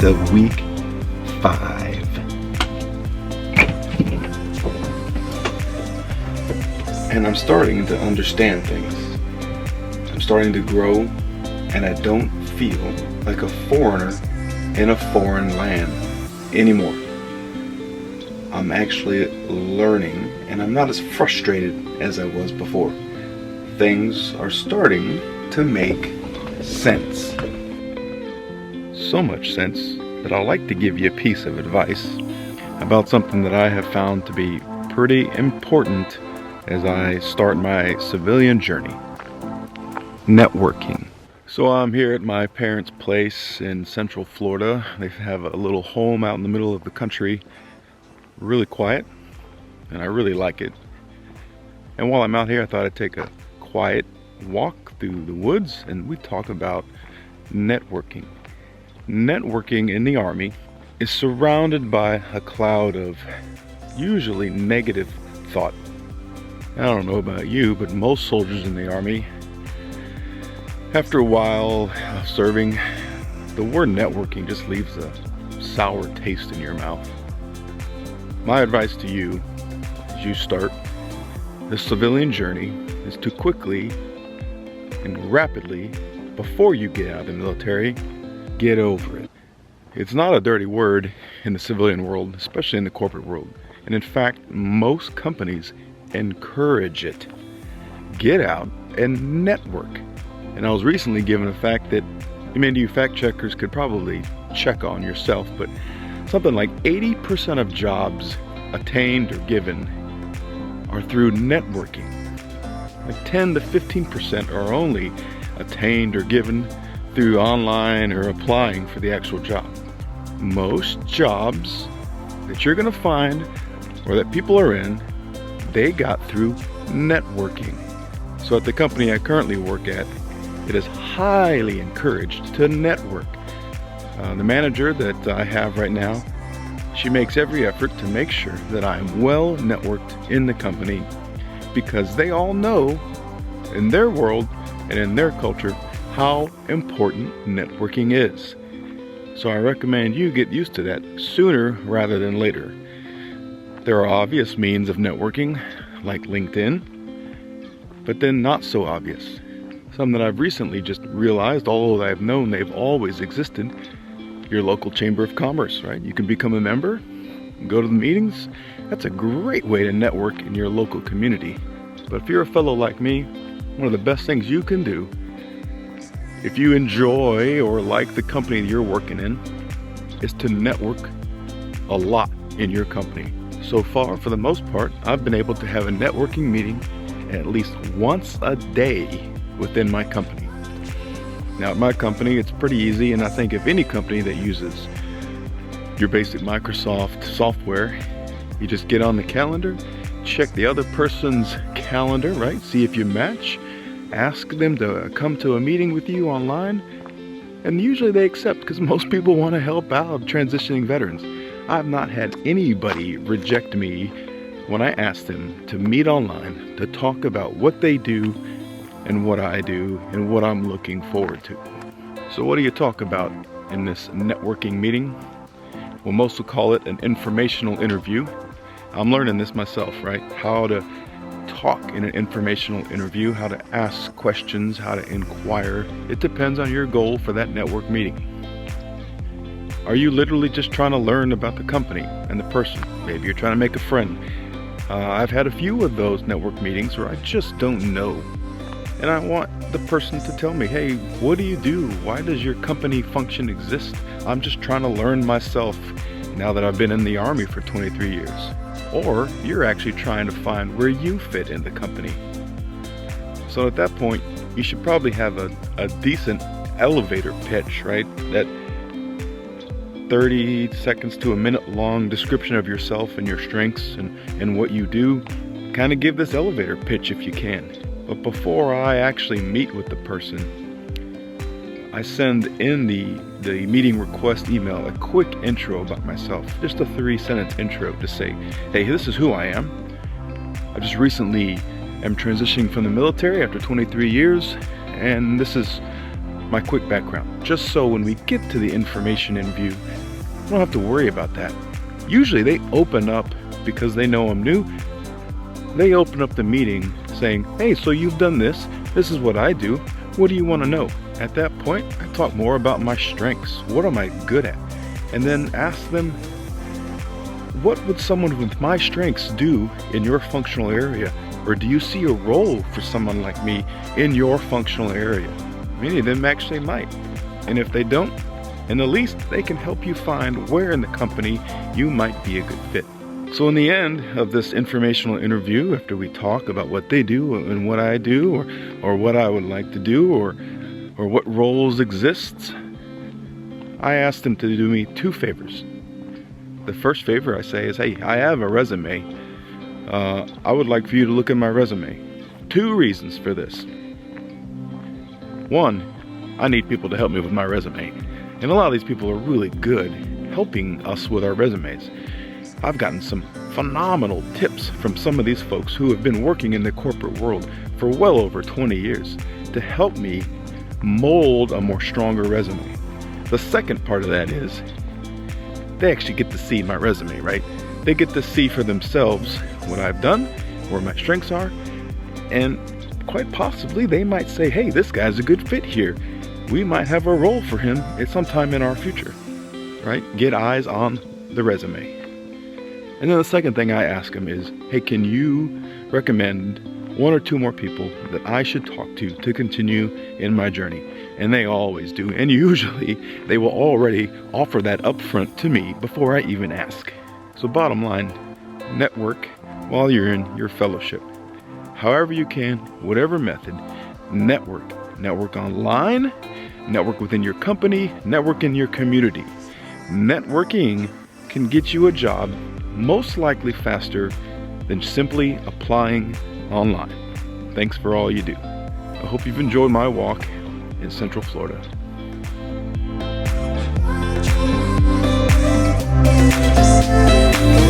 end of week 5. And I'm starting to understand things. I'm starting to grow, and I don't feel like a foreigner in a foreign land anymore. I'm actually learning, and I'm not as frustrated as I was before. Things are starting to make sense. So much sense that I'd like to give you a piece of advice about something that I have found to be pretty important as I start my civilian journey. Networking. So I'm here at my parents' place in Central Florida. They have a little home out in the middle of the country, really quiet, and I really like it. And while I'm out here, I thought I'd take a quiet walk through the woods and we talk about networking. Networking in the Army is surrounded by a cloud of usually negative thought. I don't know about you, but most soldiers in the Army, after a while of serving, the word networking just leaves a sour taste in your mouth. My advice to you as you start the civilian journey is to quickly and rapidly, before you get out of the military, get over it. It's not a dirty word in the civilian world, especially in the corporate world. And in fact, most companies encourage it. Get out and network. And I was recently given a fact that many of you fact checkers could probably check on yourself, but something like 80% of jobs attained or given are through networking. Like 10 to 15% are only attained or given through online or applying for the actual job. Most jobs that you're going to find or that people are in, they got through networking. So at the company I currently work at, it is highly encouraged to network. The manager that I have right now, she makes every effort to make sure that I'm well networked in the company, because they all know in their world and in their culture how important networking is. So I recommend you get used to that sooner rather than later. There are obvious means of networking like LinkedIn, but then not so obvious. Some that I've recently just realized, although I've known they've always existed. Your local chamber of commerce, right? You can become a member, go to the meetings. That's a great way to network in your local community. But if you're a fellow like me, one of the best things you can do, if you enjoy or like the company that you're working in, is to network a lot in your company. So far, for the most part, I've been able to have a networking meeting at least once a day within my company. Now at my company, it's pretty easy, and I think if any company that uses your basic Microsoft software, you just get on the calendar, check the other person's calendar, right? See if you match, ask them to come to a meeting with you online, and usually they accept because most people want to help out transitioning veterans. I've not had anybody reject me when I ask them to meet online to talk about what they do and what I do and what I'm looking forward to. So what do you talk about in this networking meeting? Well, most will call it an informational interview. I'm learning this myself, right? How to talk in an informational interview, how to ask questions, how to inquire. It depends on your goal for that network meeting. Are you literally just trying to learn about the company and the person? Maybe you're trying to make a friend. I've had a few of those network meetings where I just don't know. And I want the person to tell me, hey, what do you do? Why does your company function exist? I'm just trying to learn myself now that I've been in the Army for 23 years. Or you're actually trying to find where you fit in the company. So at that point, you should probably have a decent elevator pitch, right? That 30 seconds to a minute long description of yourself and your strengths and what you do. Kind of give this elevator pitch if you can. But before I actually meet with the person, I send in the meeting request email a quick intro about myself. Just a 3-sentence intro to say, hey, this is who I am. I just recently am transitioning from the military after 23 years, and this is my quick background, just so when we get to the information interview, I don't have to worry about that. Usually they open up, because they know I'm new, they open up the meeting saying, hey, so you've done this is what I do, what do you want to know? At that point, I talk more about my strengths, what am I good at? And then ask them, what would someone with my strengths do in your functional area? Or do you see a role for someone like me in your functional area? Many of them actually might. And if they don't, and at least they can help you find where in the company you might be a good fit. So in the end of this informational interview, after we talk about what they do and what I do, or what I would like to do, or what roles exist, I asked them to do me 2 favors. The first favor I say is, hey, I have a resume. I would like for you to look at my resume. 2 reasons for this. 1, I need people to help me with my resume. And a lot of these people are really good helping us with our resumes. I've gotten some phenomenal tips from some of these folks who have been working in the corporate world for well over 20 years to help me mold a more stronger resume. The second part of that is they actually get to see my resume, right? They get to see for themselves what I've done, where my strengths are, and quite possibly they might say, hey, this guy's a good fit here. We might have a role for him at some time in our future, right? Get eyes on the resume. And then the second thing I ask them is, hey, can you recommend 1 or 2 more people that I should talk to continue in my journey? And they always do. And usually they will already offer that up front to me before I even ask. So bottom line, network while you're in your fellowship. However you can, whatever method, network. Network online, network within your company, network in your community. Networking can get you a job most likely faster than simply applying online. Thanks for all you do. I hope you've enjoyed my walk in Central Florida. Just